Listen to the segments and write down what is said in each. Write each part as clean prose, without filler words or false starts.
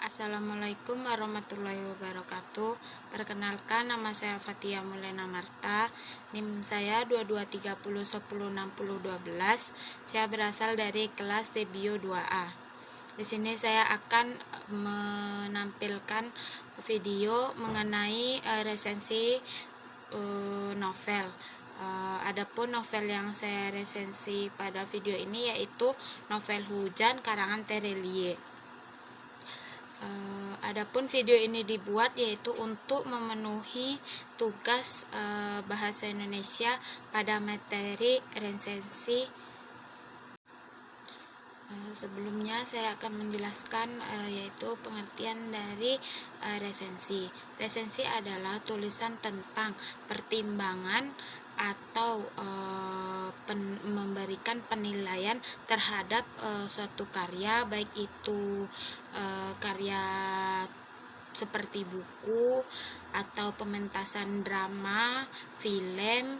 Assalamualaikum warahmatullahi wabarakatuh. Perkenalkan, nama saya Fatia Mulena Marta. NIM saya 2230106012. Saya berasal dari kelas Tebio 2A. Di sini saya akan menampilkan video mengenai resensi novel. Adapun novel yang saya resensi pada video ini yaitu novel Hujan karangan Terelie. Adapun video ini dibuat yaitu untuk memenuhi tugas bahasa Indonesia pada materi resensi. Sebelumnya saya akan menjelaskan yaitu pengertian dari resensi. Resensi adalah tulisan tentang pertimbangan atau memberikan penilaian terhadap suatu karya, baik itu karya seperti buku atau pementasan drama, film,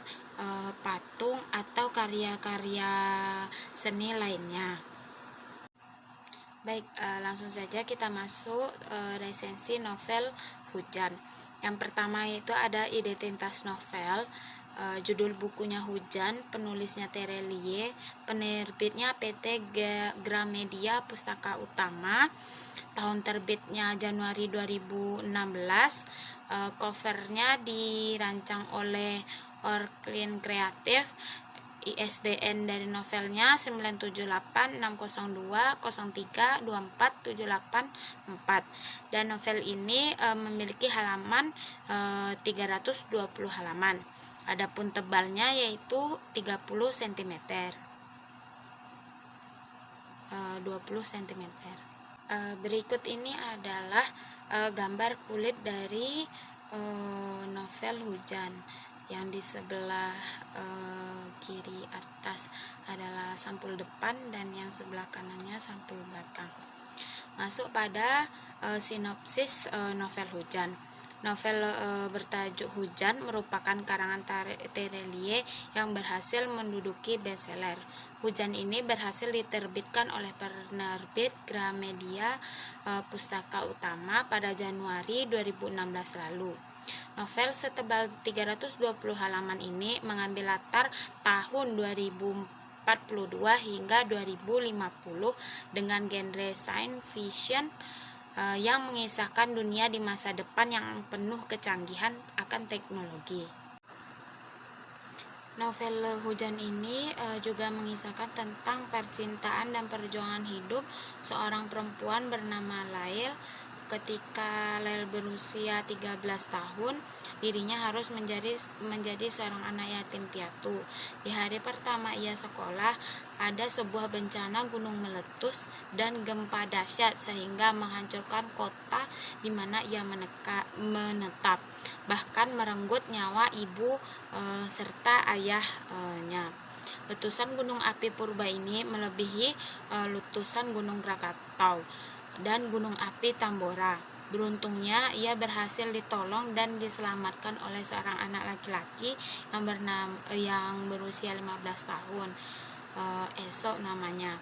patung atau karya-karya seni lainnya. Baik, langsung saja kita masuk resensi novel Hujan. Yang pertama yaitu ada identitas novel. Judul bukunya Hujan, penulisnya Terelie, penerbitnya PT Gramedia Pustaka Utama, tahun terbitnya Januari 2016, covernya dirancang oleh Orklin Kreatif. ISBN dari novelnya 9786020324784, dan novel ini memiliki halaman 320 halaman. Adapun tebalnya yaitu 30 cm. 20 cm. Berikut ini adalah gambar kulit dari novel Hujan. Yang di sebelah kiri atas adalah sampul depan dan yang sebelah kanannya sampul belakang. Masuk pada sinopsis novel Hujan. Novel bertajuk Hujan merupakan karangan Terelie yang berhasil menduduki bestseller. Hujan ini berhasil diterbitkan oleh penerbit Gramedia Pustaka Utama pada Januari 2016 lalu. Novel setebal 320 halaman ini mengambil latar tahun 2042 hingga 2050 dengan genre science fiction yang mengisahkan dunia di masa depan yang penuh kecanggihan akan teknologi. Novel Hujan ini juga mengisahkan tentang percintaan dan perjuangan hidup seorang perempuan bernama Lail. Ketika Lail berusia 13 tahun, dirinya harus menjadi seorang anak yatim piatu. Di hari pertama ia sekolah, ada sebuah bencana gunung meletus dan gempa dahsyat sehingga menghancurkan kota di mana ia menetap, bahkan merenggut nyawa ibu serta ayahnya. Letusan gunung api purba ini melebihi letusan gunung Krakatau dan gunung api Tambora. Beruntungnya ia berhasil ditolong dan diselamatkan oleh seorang anak laki-laki yang berusia 15 tahun. Esok namanya.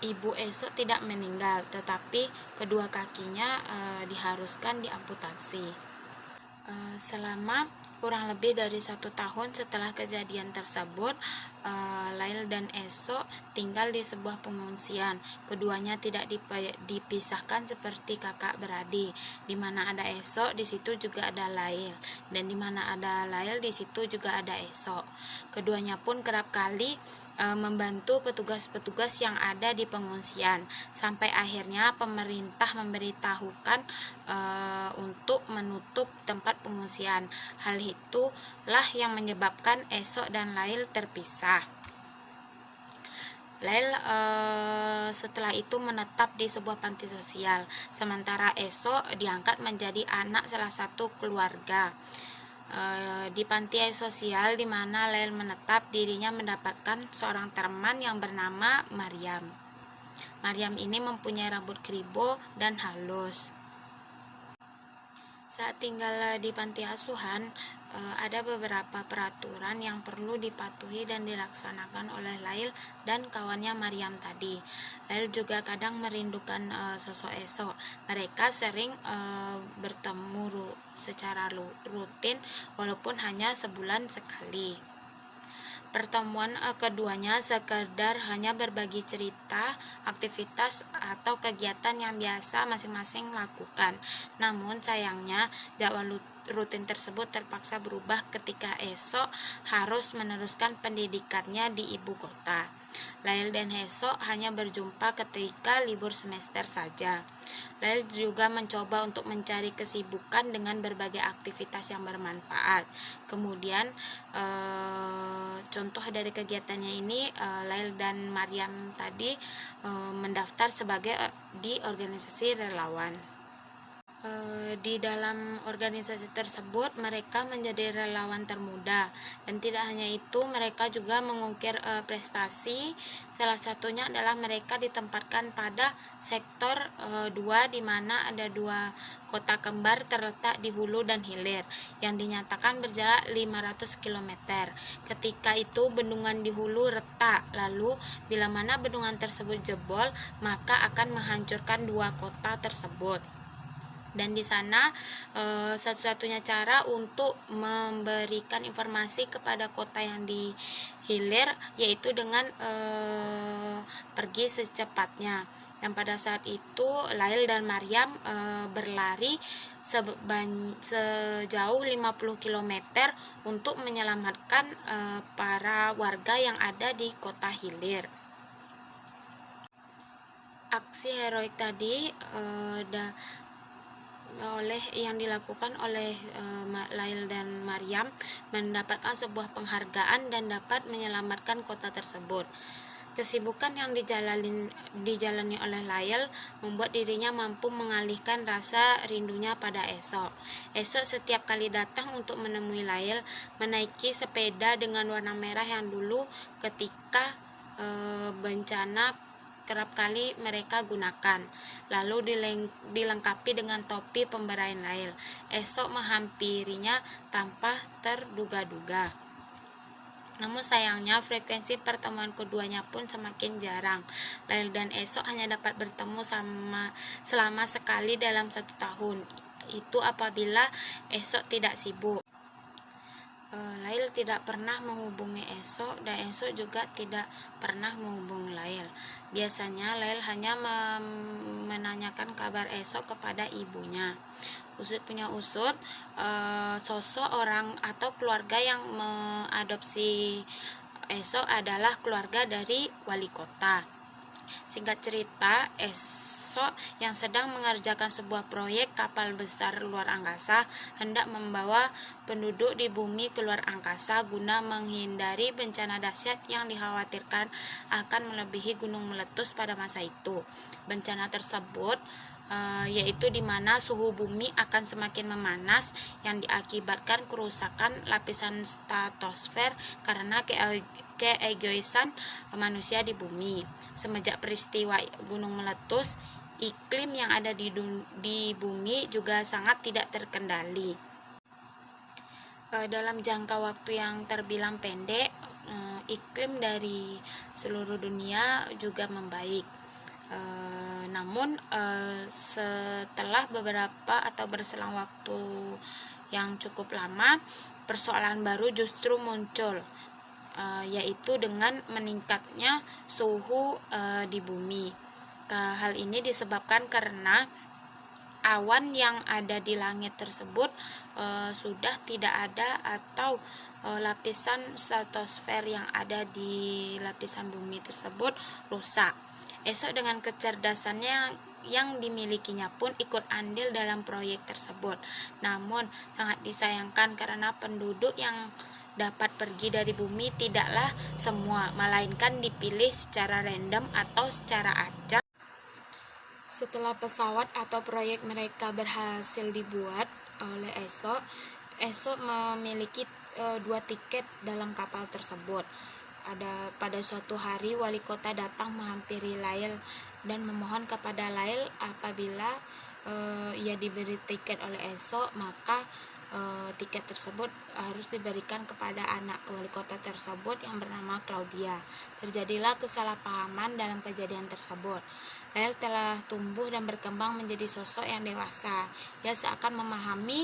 Ibu Esok tidak meninggal, tetapi kedua kakinya diharuskan diamputasi. Selama kurang lebih dari 1 tahun setelah kejadian tersebut, Lail dan Esok tinggal di sebuah pengungsian. Keduanya tidak dipisahkan seperti kakak beradik. Di mana ada Esok, di situ juga ada Lail, dan di mana ada Lail, di situ juga ada Esok. Keduanya pun kerap kali membantu petugas-petugas yang ada di pengungsian, sampai akhirnya pemerintah memberitahukan untuk menutup tempat pengungsian. Hal itulah yang menyebabkan Esok dan Lail terpisah. Lail setelah itu menetap di sebuah panti sosial, sementara Esok diangkat menjadi anak salah satu keluarga. Di panti sosial di mana Lail menetap, dirinya mendapatkan seorang teman yang bernama Maryam. Maryam ini mempunyai rambut kribo dan halus. Saat tinggal di panti asuhan, ada beberapa peraturan yang perlu dipatuhi dan dilaksanakan oleh Lail dan kawannya Maryam tadi. Lail juga kadang merindukan sosok Esok. Mereka sering bertemu secara rutin walaupun hanya sebulan sekali. Pertemuan keduanya sekedar hanya berbagi cerita, aktivitas, atau kegiatan yang biasa masing-masing lakukan. Namun sayangnya jadwal rutin tersebut terpaksa berubah ketika Esok harus meneruskan pendidikannya di ibu kota. Lail dan Esok hanya berjumpa ketika libur semester saja. Lail juga mencoba untuk mencari kesibukan dengan berbagai aktivitas yang bermanfaat. Kemudian contoh dari kegiatannya ini, Lail dan Maryam tadi mendaftar sebagai di organisasi relawan. Di dalam organisasi tersebut mereka menjadi relawan termuda, dan tidak hanya itu, mereka juga mengukir prestasi. Salah satunya adalah mereka ditempatkan pada sektor 2, di mana ada 2 kota kembar terletak di hulu dan hilir yang dinyatakan berjarak 500 km. Ketika itu bendungan di hulu retak, lalu bila mana bendungan tersebut jebol, maka akan menghancurkan 2 kota tersebut. Dan di sana satu-satunya cara untuk memberikan informasi kepada kota yang di hilir yaitu dengan pergi secepatnya. Dan pada saat itu Lail dan Maryam berlari sejauh 50 km untuk menyelamatkan para warga yang ada di kota hilir. Aksi heroik tadi yang dilakukan oleh Lail dan Maryam mendapatkan sebuah penghargaan dan dapat menyelamatkan kota tersebut. Kesibukan yang dijalani oleh Lail membuat dirinya mampu mengalihkan rasa rindunya pada Esok. Esok setiap kali datang untuk menemui Lail menaiki sepeda dengan warna merah yang dulu ketika bencana kerap kali mereka gunakan, lalu dilengkapi dengan topi pemberian Lail. Esok menghampirinya tanpa terduga-duga. Namun sayangnya frekuensi pertemuan keduanya pun semakin jarang. Lail dan Esok hanya dapat bertemu selama sekali dalam 1 tahun. Itu apabila Esok tidak sibuk. Lail tidak pernah menghubungi Esok dan Esok juga tidak pernah menghubungi Lail. Biasanya Lail hanya menanyakan kabar Esok kepada ibunya. Usut punya usut, sosok orang atau keluarga yang mengadopsi Esok adalah keluarga dari wali kota. Singkat cerita, Esok yang sedang mengerjakan sebuah proyek kapal besar luar angkasa hendak membawa penduduk di bumi ke luar angkasa guna menghindari bencana dahsyat yang dikhawatirkan akan melebihi gunung meletus pada masa itu. Bencana tersebut yaitu di mana suhu bumi akan semakin memanas yang diakibatkan kerusakan lapisan stratosfer karena keegoisan manusia di bumi. Semenjak peristiwa gunung meletus, iklim yang ada di bumi juga sangat tidak terkendali. Dalam jangka waktu yang terbilang pendek, iklim dari seluruh dunia juga membaik. Namun setelah beberapa atau berselang waktu yang cukup lama, persoalan baru justru muncul, yaitu dengan meningkatnya suhu di bumi. Hal ini disebabkan karena awan yang ada di langit tersebut sudah tidak ada, atau lapisan stratosfer yang ada di lapisan bumi tersebut rusak. Esok dengan kecerdasannya yang dimilikinya pun ikut andil dalam proyek tersebut. Namun sangat disayangkan karena penduduk yang dapat pergi dari bumi tidaklah semua, melainkan dipilih secara random atau secara acak. Setelah pesawat atau proyek mereka berhasil dibuat oleh Esok memiliki 2 tiket dalam kapal tersebut. Pada suatu hari wali kota datang menghampiri Lail dan memohon kepada Lail apabila ia diberi tiket oleh ESO, maka tiket tersebut harus diberikan kepada anak wali kota tersebut yang bernama Claudia. Terjadilah kesalahpahaman dalam kejadian tersebut. Lail telah tumbuh dan berkembang menjadi sosok yang dewasa. Ia seakan memahami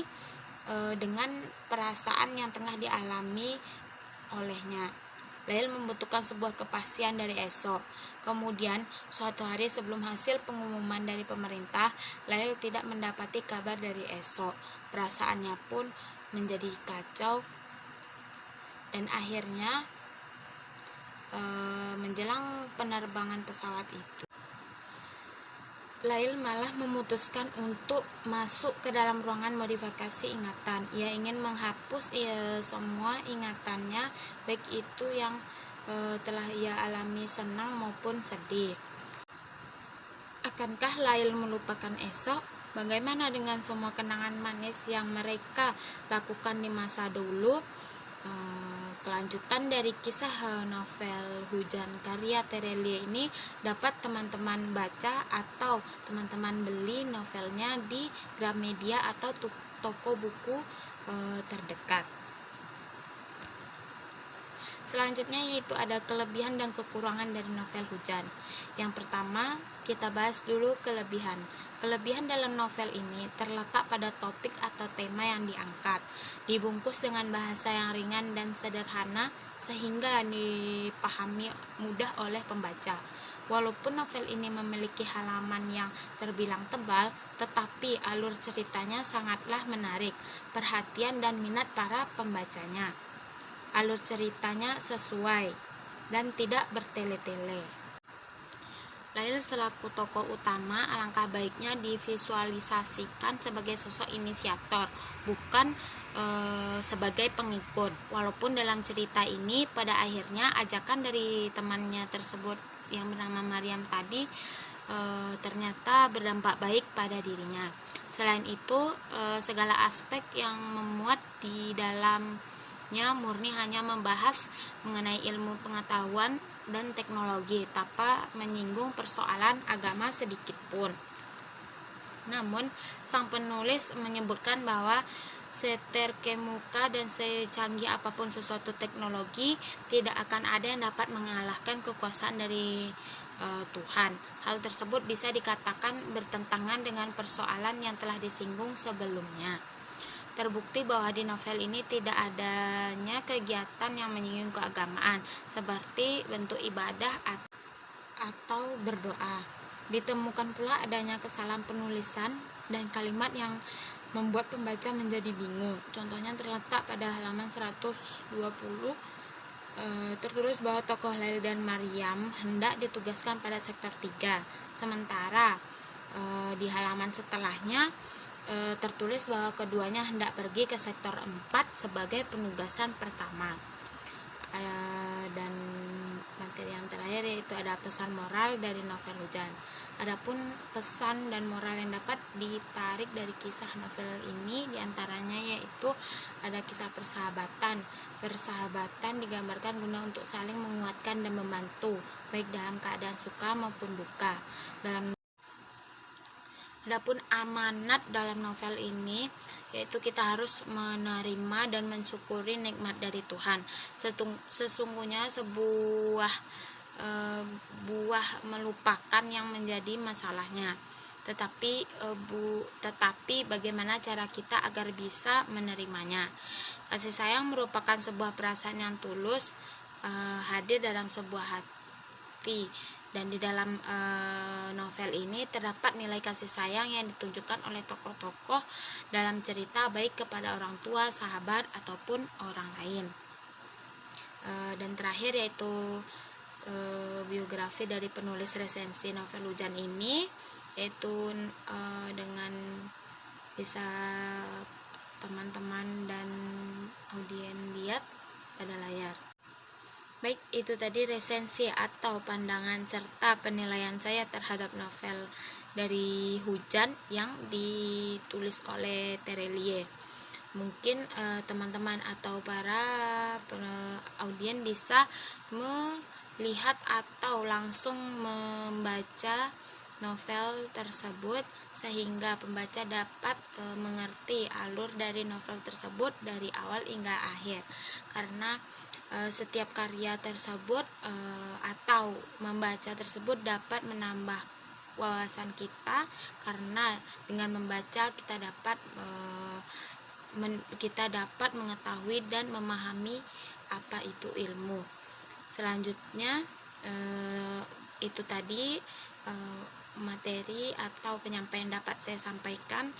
dengan perasaan yang tengah dialami olehnya. Lail membutuhkan sebuah kepastian dari ESO. Kemudian, suatu hari sebelum hasil pengumuman dari pemerintah, Lail tidak mendapati kabar dari ESO. Perasaannya pun menjadi kacau dan akhirnya menjelang penerbangan pesawat itu, Lail malah memutuskan untuk masuk ke dalam ruangan modifikasi ingatan. Ia ingin menghapus semua ingatannya, baik itu yang telah ia alami senang maupun sedih. Akankah Lail melupakan ESO? Bagaimana dengan semua kenangan manis yang mereka lakukan di masa dulu? Kelanjutan dari kisah novel Hujan karya Terelie ini dapat teman-teman baca atau teman-teman beli novelnya di Gramedia atau toko buku terdekat. Selanjutnya yaitu ada kelebihan dan kekurangan dari novel Hujan. Yang pertama, kita bahas dulu kelebihan. Kelebihan dalam novel ini terletak pada topik atau tema yang diangkat, dibungkus dengan bahasa yang ringan dan sederhana sehingga dipahami mudah oleh pembaca. Walaupun novel ini memiliki halaman yang terbilang tebal, tetapi alur ceritanya sangatlah menarik perhatian dan minat para pembacanya. Alur ceritanya sesuai dan tidak bertele-tele. Lail selaku tokoh utama, alangkah baiknya divisualisasikan sebagai sosok inisiator, bukan sebagai pengikut. Walaupun dalam cerita ini pada akhirnya ajakan dari temannya tersebut yang bernama Mariam tadi ternyata berdampak baik pada dirinya. Selain itu, segala aspek yang memuat di dalamnya murni hanya membahas mengenai ilmu pengetahuan dan teknologi tanpa menyinggung persoalan agama sedikit pun. Namun, sang penulis menyebutkan bahwa seterkemuka dan secanggih apapun sesuatu teknologi, tidak akan ada yang dapat mengalahkan kekuasaan dari Tuhan. Hal tersebut bisa dikatakan bertentangan dengan persoalan yang telah disinggung sebelumnya. Terbukti bahwa di novel ini tidak adanya kegiatan yang menyinggung keagamaan, seperti bentuk ibadah atau berdoa. Ditemukan pula adanya kesalahan penulisan dan kalimat yang membuat pembaca menjadi bingung. Contohnya terletak pada halaman 120, tertulis bahwa tokoh Lail dan Mariam hendak ditugaskan pada sektor 3, sementara di halaman setelahnya tertulis bahwa keduanya hendak pergi ke sektor 4 sebagai penugasan pertama. Dan materi yang terakhir yaitu ada pesan moral dari novel Hujan. Adapun pesan dan moral yang dapat ditarik dari kisah novel ini diantaranya yaitu ada kisah persahabatan. Persahabatan digambarkan guna untuk saling menguatkan dan membantu, baik dalam keadaan suka maupun duka. Adapun amanat dalam novel ini yaitu kita harus menerima dan mensyukuri nikmat dari Tuhan. Sesungguhnya sebuah buah melupakan yang menjadi masalahnya. Tetapi bagaimana cara kita agar bisa menerimanya. Kasih sayang merupakan sebuah perasaan yang tulus hadir dalam sebuah hati. Dan di dalam novel ini terdapat nilai kasih sayang yang ditunjukkan oleh tokoh-tokoh dalam cerita, baik kepada orang tua, sahabat, ataupun orang lain. Dan terakhir yaitu biografi dari penulis resensi novel Hujan ini, yaitu dengan bisa teman-teman dan audien lihat pada layar. Baik, itu tadi resensi atau pandangan serta penilaian saya terhadap novel dari Hujan yang ditulis oleh Terelie. Mungkin teman-teman atau para audien bisa melihat atau langsung membaca novel tersebut sehingga pembaca dapat mengerti alur dari novel tersebut dari awal hingga akhir. Karena setiap karya tersebut atau membaca tersebut dapat menambah wawasan kita, karena dengan membaca kita dapat mengetahui dan memahami apa itu ilmu. Selanjutnya itu tadi materi atau penyampaian dapat saya sampaikan.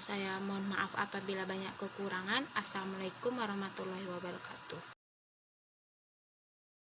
Saya mohon maaf apabila banyak kekurangan. Assalamualaikum warahmatullahi wabarakatuh.